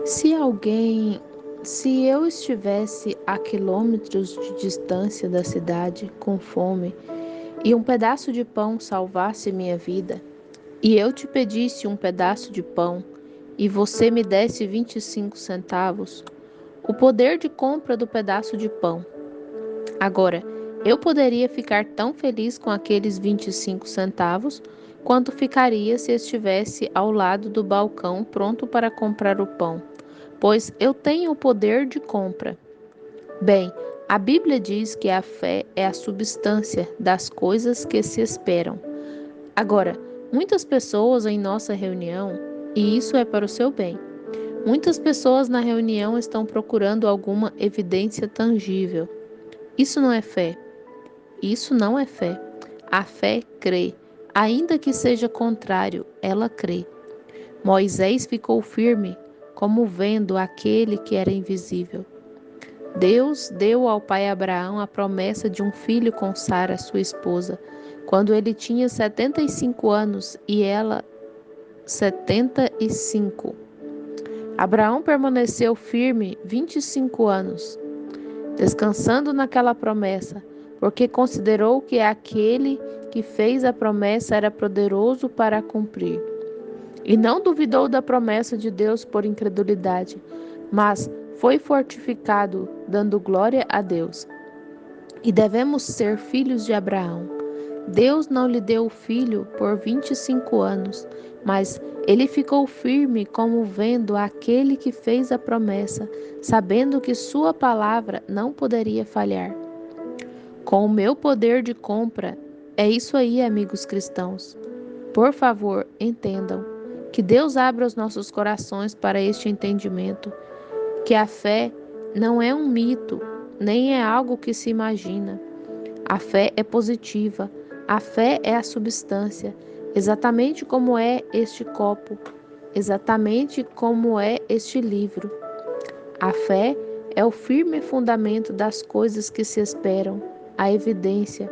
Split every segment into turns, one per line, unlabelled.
Se alguém, se eu estivesse a quilômetros de distância da cidade com fome e um pedaço de pão salvasse minha vida, e eu te pedisse um pedaço de pão e você me desse 25 centavos, o poder de compra do pedaço de pão. Agora, eu poderia ficar tão feliz com aqueles 25 centavos quanto ficaria se estivesse ao lado do balcão pronto para comprar o pão, pois eu tenho o poder de compra. Bem, a Bíblia diz que a fé é a substância das coisas que se esperam. Agora, muitas pessoas em nossa reunião, e isso é para o seu bem, muitas pessoas na reunião estão procurando alguma evidência tangível. Isso não é fé. Isso não é fé. A fé crê. Ainda que seja contrário, ela crê. Moisés ficou firme, como vendo aquele que era invisível. Deus deu ao pai Abraão a promessa de um filho com Sara, sua esposa, quando ele tinha 75 anos e ela 75. Abraão permaneceu firme 25 anos, descansando naquela promessa, porque considerou que aquele que fez a promessa era poderoso para cumprir. E não duvidou da promessa de Deus por incredulidade, mas foi fortificado, dando glória a Deus. E devemos ser filhos de Abraão. Deus não lhe deu o filho por 25 anos, mas ele ficou firme como vendo aquele que fez a promessa, sabendo que sua palavra não poderia falhar. Com o meu poder de compra, é isso aí, amigos cristãos. Por favor, entendam que Deus abra os nossos corações para este entendimento, que a fé não é um mito, nem é algo que se imagina. A fé é positiva, a fé é a substância, exatamente como é este copo, exatamente como é este livro. A fé é o firme fundamento das coisas que se esperam, a evidência.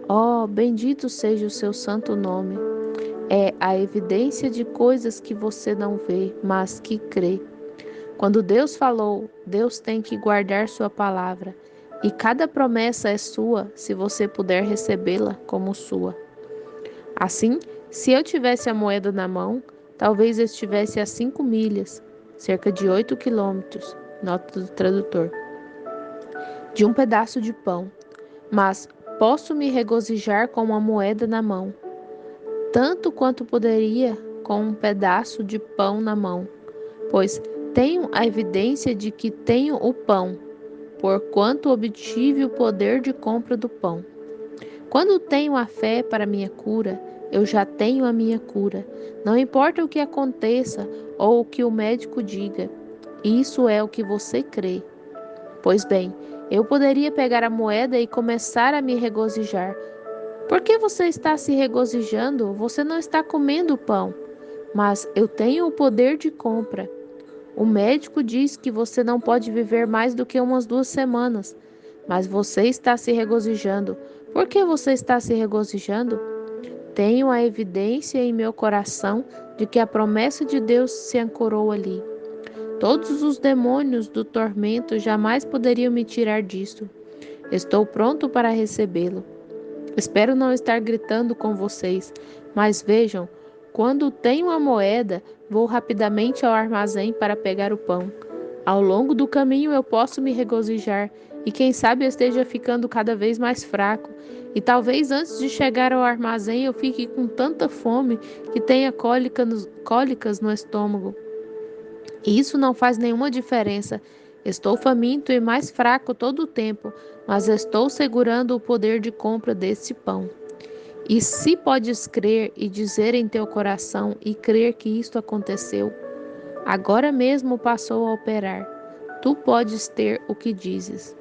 Oh, bendito seja o seu santo nome. É a evidência de coisas que você não vê, mas que crê. Quando Deus falou, Deus tem que guardar sua palavra. E cada promessa é sua se você puder recebê-la como sua. Assim, se eu tivesse a moeda na mão, talvez eu estivesse a 5 milhas, cerca de 8 quilômetros, nota do tradutor, de um pedaço de pão. Mas posso me regozijar com uma moeda na mão, tanto quanto poderia com um pedaço de pão na mão, pois tenho a evidência de que tenho o pão, porquanto obtive o poder de compra do pão. Quando tenho a fé para minha cura, eu já tenho a minha cura. Não importa o que aconteça ou o que o médico diga, isso é o que você crê. Pois bem, eu poderia pegar a moeda e começar a me regozijar. Por que você está se regozijando? Você não está comendo o pão. Mas eu tenho o poder de compra. O médico diz que você não pode viver mais do que umas 2 semanas. Mas você está se regozijando. Por que você está se regozijando? Tenho a evidência em meu coração de que a promessa de Deus se ancorou ali. Todos os demônios do tormento jamais poderiam me tirar disso. Estou pronto para recebê-lo. Espero não estar gritando com vocês, mas vejam, quando tenho a moeda, vou rapidamente ao armazém para pegar o pão. Ao longo do caminho eu posso me regozijar, e quem sabe eu esteja ficando cada vez mais fraco, e talvez antes de chegar ao armazém eu fique com tanta fome que tenha cólicas no estômago. E isso não faz nenhuma diferença. Estou faminto e mais fraco todo o tempo, mas estou segurando o poder de compra desse pão. E se podes crer e dizer em teu coração e crer que isto aconteceu, agora mesmo passou a operar. Tu podes ter o que dizes.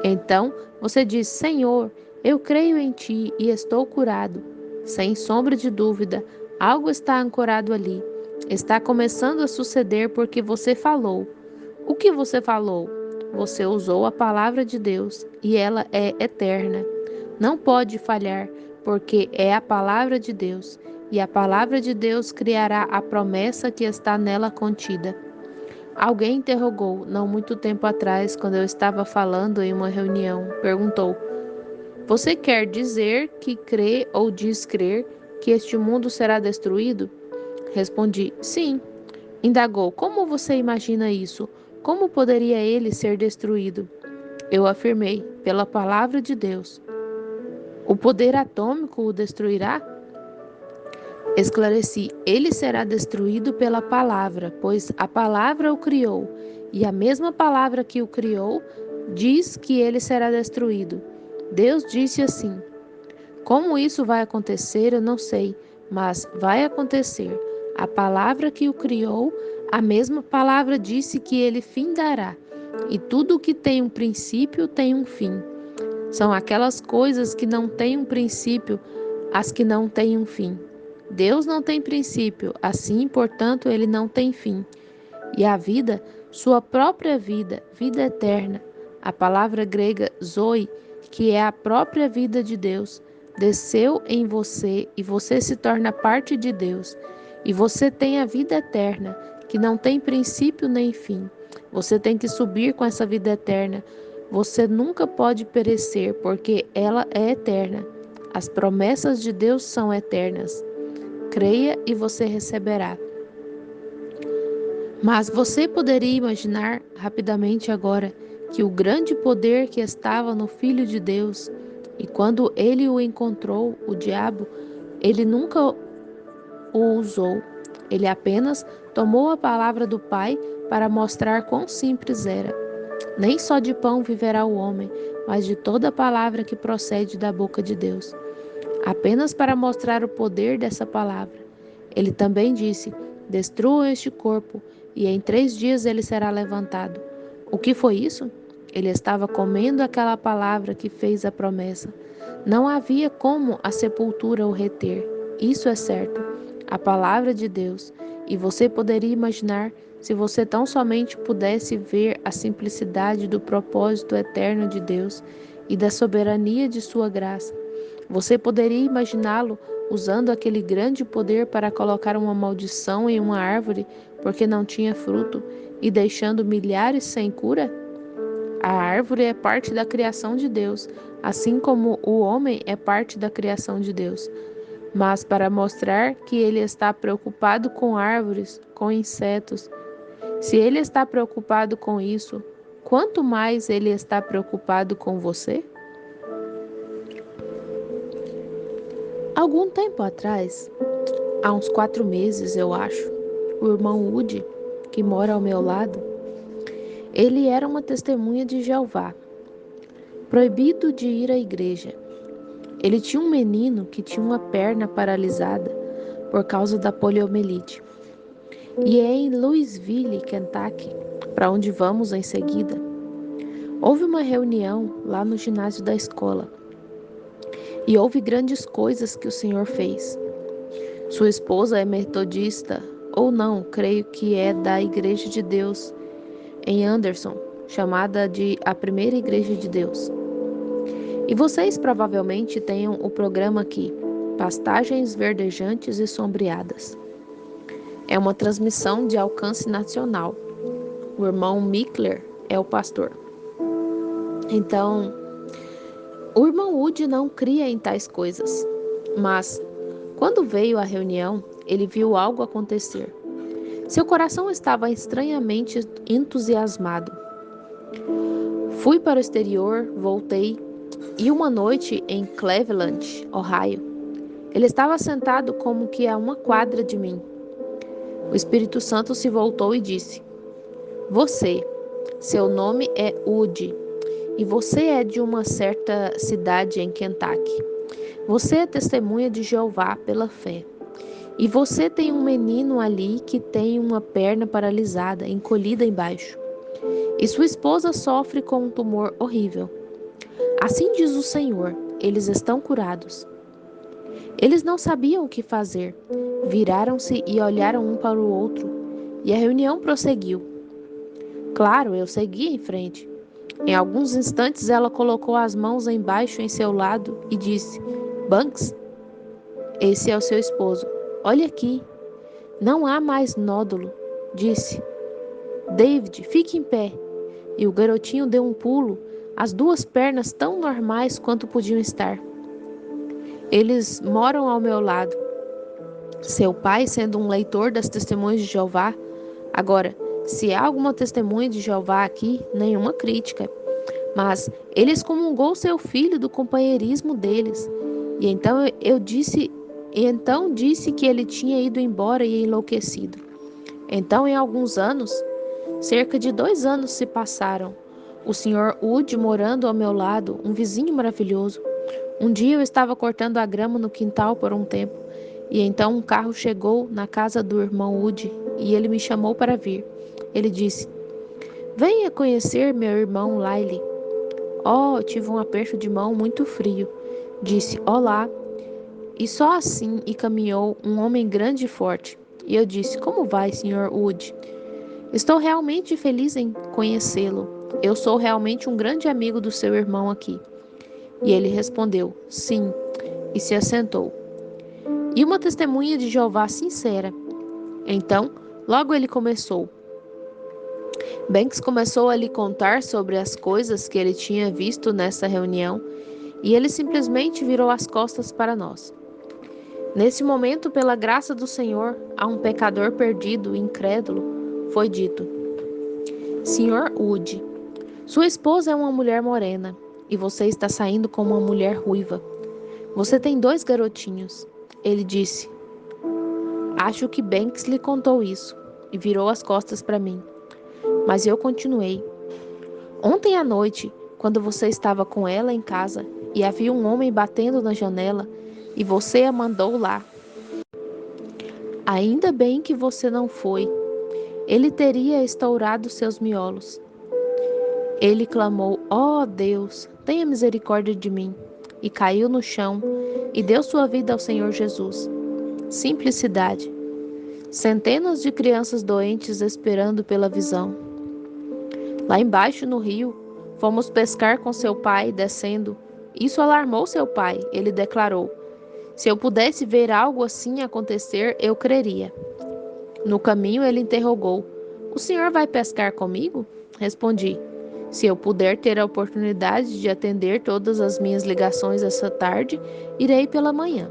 Então você diz: Senhor, eu creio em ti e estou curado. Sem sombra de dúvida, algo está ancorado ali. Está começando a suceder porque você falou. O que você falou? Você usou a palavra de Deus e ela é eterna. Não pode falhar, porque é a palavra de Deus, e a palavra de Deus criará a promessa que está nela contida. Alguém interrogou, não muito tempo atrás, quando eu estava falando em uma reunião. Perguntou: Você quer dizer que crê ou diz crer que este mundo será destruído? Respondi: Sim. Indagou: Como você imagina isso? Como poderia ele ser destruído? Eu afirmei: Pela palavra de Deus. O poder atômico o destruirá? Esclareci: Ele será destruído pela palavra, pois a palavra o criou, e a mesma palavra que o criou diz que ele será destruído. Deus disse assim: Como isso vai acontecer, eu não sei, mas vai acontecer. A palavra que o criou, a mesma palavra disse que ele findará. E tudo o que tem um princípio tem um fim. São aquelas coisas que não têm um princípio, as que não têm um fim. Deus não tem princípio, assim, portanto, ele não tem fim. E a vida, sua própria vida, vida eterna, a palavra grega zoe, que é a própria vida de Deus, desceu em você e você se torna parte de Deus. E você tem a vida eterna, que não tem princípio nem fim. Você tem que subir com essa vida eterna. Você nunca pode perecer, porque ela é eterna. As promessas de Deus são eternas. Creia e você receberá. Mas você poderia imaginar rapidamente agora que o grande poder que estava no Filho de Deus, e quando ele o encontrou, o diabo, ele nunca o usou. Ele apenas tomou a palavra do Pai para mostrar quão simples era. Nem só de pão viverá o homem, mas de toda palavra que procede da boca de Deus. Apenas para mostrar o poder dessa palavra. Ele também disse: Destruam este corpo, e em 3 dias ele será levantado. O que foi isso? Ele estava comendo aquela palavra que fez a promessa. Não havia como a sepultura o reter. Isso é certo. A palavra de Deus. E você poderia imaginar se você tão somente pudesse ver a simplicidade do propósito eterno de Deus e da soberania de sua graça. Você poderia imaginá-lo usando aquele grande poder para colocar uma maldição em uma árvore porque não tinha fruto e deixando milhares sem cura? A árvore é parte da criação de Deus, assim como o homem é parte da criação de Deus. Mas para mostrar que ele está preocupado com árvores, com insetos, se ele está preocupado com isso, quanto mais ele está preocupado com você? Algum tempo atrás, há uns 4 meses, eu acho, o irmão Woody, que mora ao meu lado, ele era uma testemunha de Jeová, proibido de ir à igreja. Ele tinha um menino que tinha uma perna paralisada por causa da poliomielite. E é em Louisville, Kentucky, para onde vamos em seguida. Houve uma reunião lá no ginásio da escola. E houve grandes coisas que o Senhor fez. Sua esposa é metodista, ou não, creio que é da Igreja de Deus, em Anderson, chamada de a Primeira Igreja de Deus. E vocês provavelmente tenham o programa aqui, Pastagens Verdejantes e Sombreadas. É uma transmissão de alcance nacional. O irmão Mickler é o pastor. Então, o irmão Woody não cria em tais coisas, mas quando veio à reunião, ele viu algo acontecer. Seu coração estava estranhamente entusiasmado. Fui para o exterior, voltei, e uma noite em Cleveland, Ohio, ele estava sentado como que a uma quadra de mim. O Espírito Santo se voltou e disse: Você, seu nome é Woody, e você é de uma certa cidade em Kentucky. Você é testemunha de Jeová pela fé. E você tem um menino ali que tem uma perna paralisada, encolhida embaixo. E sua esposa sofre com um tumor horrível. Assim diz o Senhor, eles estão curados. Eles não sabiam o que fazer. Viraram-se e olharam um para o outro. E a reunião prosseguiu. Claro, eu segui em frente. Em alguns instantes ela colocou as mãos embaixo em seu lado e disse: Banks, esse é o seu esposo. Olhe aqui. Não há mais nódulo, disse. David, fique em pé. E o garotinho deu um pulo, as duas pernas tão normais quanto podiam estar. Eles moram ao meu lado. Seu pai, sendo um leitor das Testemunhas de Jeová. Agora, se há alguma testemunha de Jeová aqui, nenhuma crítica. Mas ele excomungou seu filho do companheirismo deles. E então disse que ele tinha ido embora e enlouquecido. Então, em alguns anos, cerca de 2 anos se passaram. O Sr. Wood morando ao meu lado, um vizinho maravilhoso. Um dia eu estava cortando a grama no quintal por um tempo, e então um carro chegou na casa do irmão Wood, e ele me chamou para vir. Ele disse: venha conhecer meu irmão Lyle. Oh, tive um aperto de mão muito frio. Disse: olá. E só assim e caminhou um homem grande e forte. E eu disse: como vai, Sr. Wood? Estou realmente feliz em conhecê-lo. Eu sou realmente um grande amigo do seu irmão aqui. E ele respondeu: sim, e se assentou. E uma testemunha de Jeová sincera. Então, logo ele começou. Banks começou a lhe contar sobre as coisas que ele tinha visto nessa reunião, e ele simplesmente virou as costas para nós. Nesse momento, pela graça do Senhor, a um pecador perdido e incrédulo, foi dito: Sr. Wood, sua esposa é uma mulher morena, e você está saindo com uma mulher ruiva. Você tem 2 garotinhos. Ele disse: acho que Banks lhe contou isso, e virou as costas para mim. Mas eu continuei. Ontem à noite, quando você estava com ela em casa, e havia um homem batendo na janela, e você a mandou lá. Ainda bem que você não foi. Ele teria estourado seus miolos. Ele clamou: ó Deus, tenha misericórdia de mim. E caiu no chão, e deu sua vida ao Senhor Jesus. Simplicidade. Centenas de crianças doentes esperando pela visão. Lá embaixo no rio, fomos pescar com seu pai descendo. Isso alarmou seu pai. Ele declarou: se eu pudesse ver algo assim acontecer, eu creria. No caminho ele interrogou: o senhor vai pescar comigo? Respondi: se eu puder ter a oportunidade de atender todas as minhas ligações essa tarde, irei pela manhã.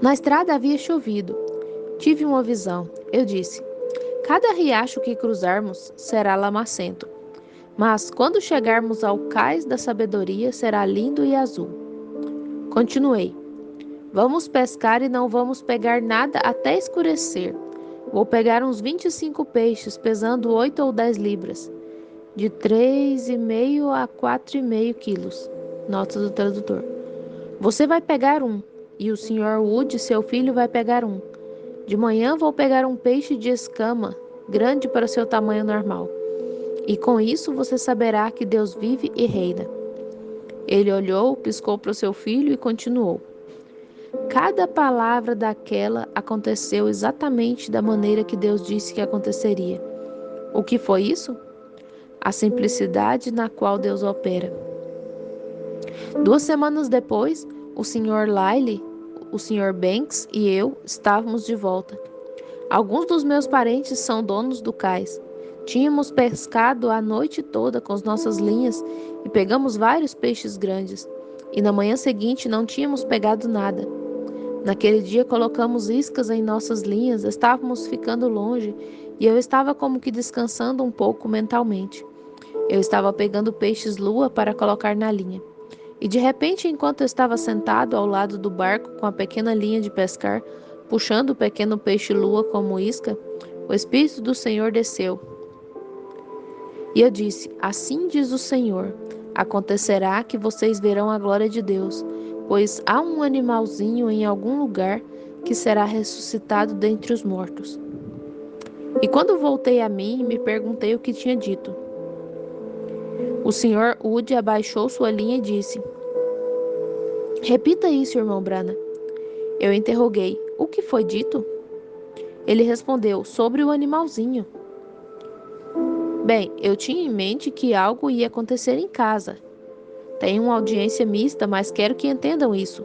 Na estrada havia chovido. Tive uma visão. Eu disse: cada riacho que cruzarmos será lamacento, mas quando chegarmos ao cais da sabedoria será lindo e azul. Continuei: vamos pescar e não vamos pegar nada até escurecer. Vou pegar uns 25 peixes pesando 8 ou 10 libras, de 3,5 a 4,5 quilos. Nota do tradutor. Você vai pegar um, e o Sr. Wood, seu filho, vai pegar um. De manhã vou pegar um peixe de escama, grande para seu tamanho normal. E com isso você saberá que Deus vive e reina. Ele olhou, piscou para o seu filho e continuou. Cada palavra daquela aconteceu exatamente da maneira que Deus disse que aconteceria. O que foi isso? A simplicidade na qual Deus opera. 2 semanas depois, o Sr. Lyle, o Sr. Banks e eu estávamos de volta. Alguns dos meus parentes são donos do cais. Tínhamos pescado a noite toda com as nossas linhas e pegamos vários peixes grandes. E na manhã seguinte não tínhamos pegado nada. Naquele dia colocamos iscas em nossas linhas, estávamos ficando longe e eu estava como que descansando um pouco mentalmente. Eu estava pegando peixes-lua para colocar na linha. E de repente, enquanto eu estava sentado ao lado do barco com a pequena linha de pescar, puxando o pequeno peixe-lua como isca, o Espírito do Senhor desceu. E eu disse: assim diz o Senhor, acontecerá que vocês verão a glória de Deus, pois há um animalzinho em algum lugar que será ressuscitado dentre os mortos. E quando voltei a mim, me perguntei o que tinha dito. O Sr. Wood abaixou sua linha e disse: repita isso, irmão Branham. Eu interroguei: o que foi dito? Ele respondeu: sobre o animalzinho. Bem, eu tinha em mente que algo ia acontecer em casa. Tenho uma audiência mista, mas quero que entendam isso.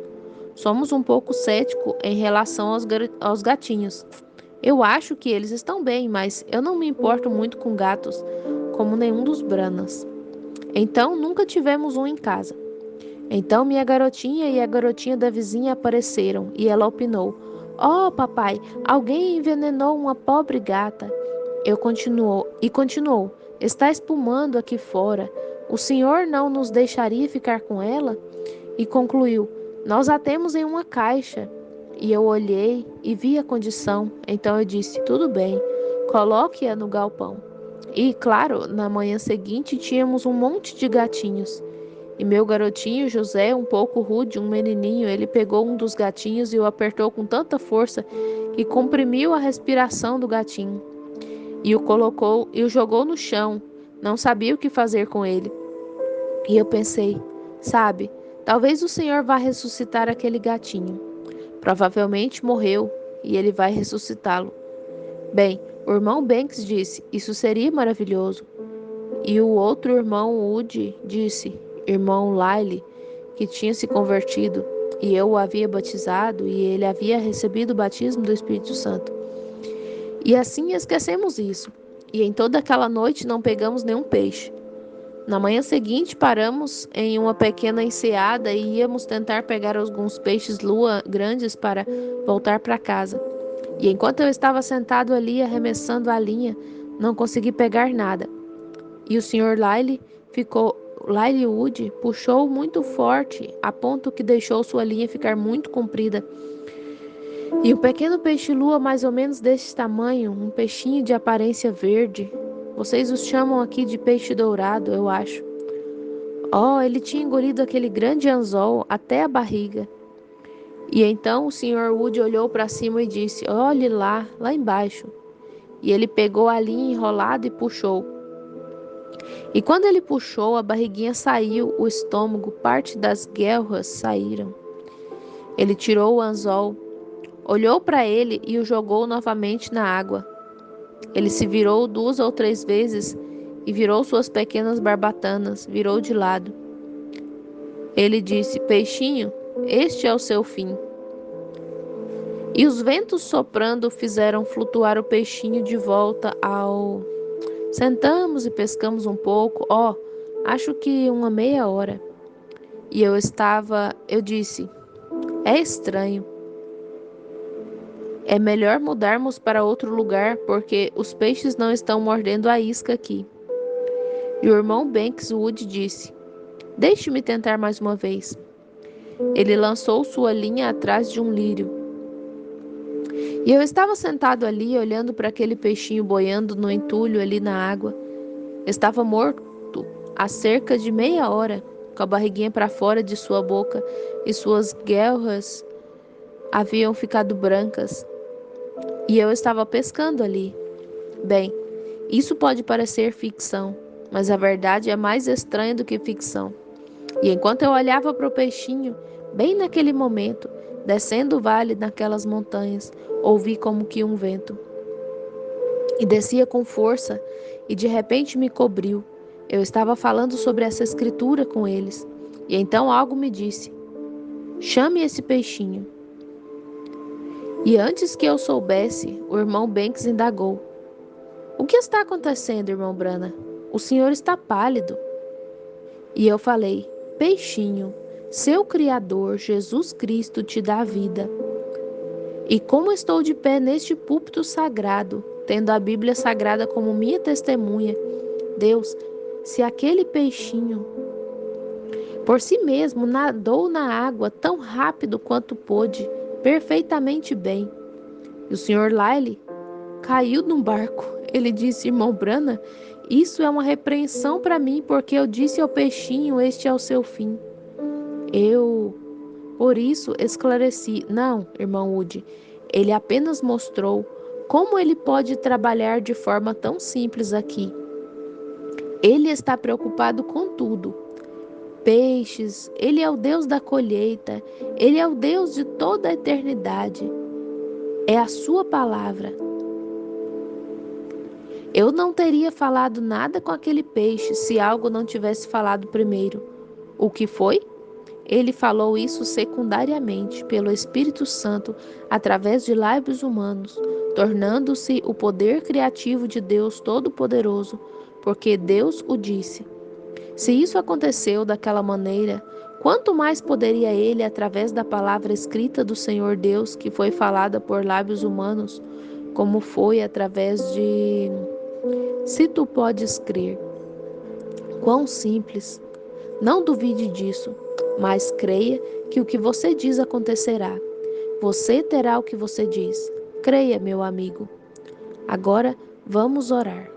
Somos um pouco céticos em relação aos gatinhos. Eu acho que eles estão bem, mas eu não me importo muito com gatos, como nenhum dos Branas. Então, nunca tivemos um em casa. Então, minha garotinha e a garotinha da vizinha apareceram e ela opinou: Oh, papai, alguém envenenou uma pobre gata. Continuou: Está espumando aqui fora. O senhor não nos deixaria ficar com ela? E concluiu: Nós a temos em uma caixa. E eu olhei e vi a condição. Então eu disse: Tudo bem, coloque-a no galpão. E, claro, na manhã seguinte tínhamos um monte de gatinhos. E meu garotinho José, um pouco rude, um menininho, ele pegou um dos gatinhos e o apertou com tanta força que comprimiu a respiração do gatinho. E o colocou e o jogou no chão. Não sabia o que fazer com ele. E eu pensei: sabe, talvez o Senhor vá ressuscitar aquele gatinho. Provavelmente morreu e ele vai ressuscitá-lo. Bem, o irmão Banks disse: Isso seria maravilhoso. E o outro irmão, Woody, disse: Irmão Lyle, que tinha se convertido, e eu o havia batizado, e ele havia recebido o batismo do Espírito Santo. E assim esquecemos isso. E em toda aquela noite não pegamos nenhum peixe. Na manhã seguinte, paramos em uma pequena enseada e íamos tentar pegar alguns peixes-lua grandes para voltar para casa. E enquanto eu estava sentado ali arremessando a linha, não consegui pegar nada. E o Sr. Lyle Wood puxou muito forte, a ponto que deixou sua linha ficar muito comprida. E um pequeno peixe-lua mais ou menos desse tamanho, um peixinho de aparência verde. Vocês os chamam aqui de peixe dourado, eu acho. Oh, ele tinha engolido aquele grande anzol até a barriga. E então o Sr. Wood olhou para cima e disse: Olhe lá embaixo. E ele pegou a linha enrolada e puxou. E quando ele puxou, a barriguinha saiu, o estômago, parte das guelras saíram. Ele tirou o anzol, olhou para ele e o jogou novamente na água. Ele se virou 2 ou 3 vezes e virou suas pequenas barbatanas, virou de lado. Ele disse: Peixinho, este é o seu fim. E os ventos soprando fizeram flutuar o peixinho de volta ao... Sentamos e pescamos um pouco, acho que uma meia hora. E eu disse: É estranho. É melhor mudarmos para outro lugar, porque os peixes não estão mordendo a isca aqui. E o irmão Bankswood disse: Deixe-me tentar mais uma vez. Ele lançou sua linha atrás de um lírio. E eu estava sentado ali, olhando para aquele peixinho boiando no entulho ali na água. Estava morto há cerca de meia hora, com a barriguinha para fora de sua boca, e suas guelras haviam ficado brancas. E eu estava pescando ali. Bem, isso pode parecer ficção, mas a verdade é mais estranha do que ficção. E enquanto eu olhava para o peixinho, bem naquele momento, descendo o vale naquelas montanhas, ouvi como que um vento. E descia com força, e de repente me cobriu. Eu estava falando sobre essa escritura com eles. E então algo me disse: Chame esse peixinho. E antes que eu soubesse, o irmão Banks indagou: O que está acontecendo, irmão Brana? O senhor está pálido. E eu falei: Peixinho, seu Criador, Jesus Cristo, te dá vida. E como estou de pé neste púlpito sagrado, tendo a Bíblia Sagrada como minha testemunha, Deus, se aquele peixinho por si mesmo nadou na água tão rápido quanto pôde, perfeitamente bem. E o Sr. Lyle caiu num barco. Ele disse: Irmão Brana, isso é uma repreensão para mim, porque eu disse ao peixinho: Este é o seu fim. Por isso, esclareci: Não, irmão Woody, ele apenas mostrou como ele pode trabalhar de forma tão simples aqui. Ele está preocupado com tudo. Peixes, ele é o Deus da colheita, ele é o Deus de toda a eternidade. É a sua palavra. Eu não teria falado nada com aquele peixe se algo não tivesse falado primeiro. O que foi? Ele falou isso secundariamente, pelo Espírito Santo, através de lábios humanos, tornando-se o poder criativo de Deus Todo-Poderoso, porque Deus o disse. Se isso aconteceu daquela maneira, quanto mais poderia ele, através da palavra escrita do Senhor Deus, que foi falada por lábios humanos, como foi através de... Se tu podes crer, quão simples! Não duvide disso, mas creia que o que você diz acontecerá. Você terá o que você diz. Creia, meu amigo. Agora vamos orar.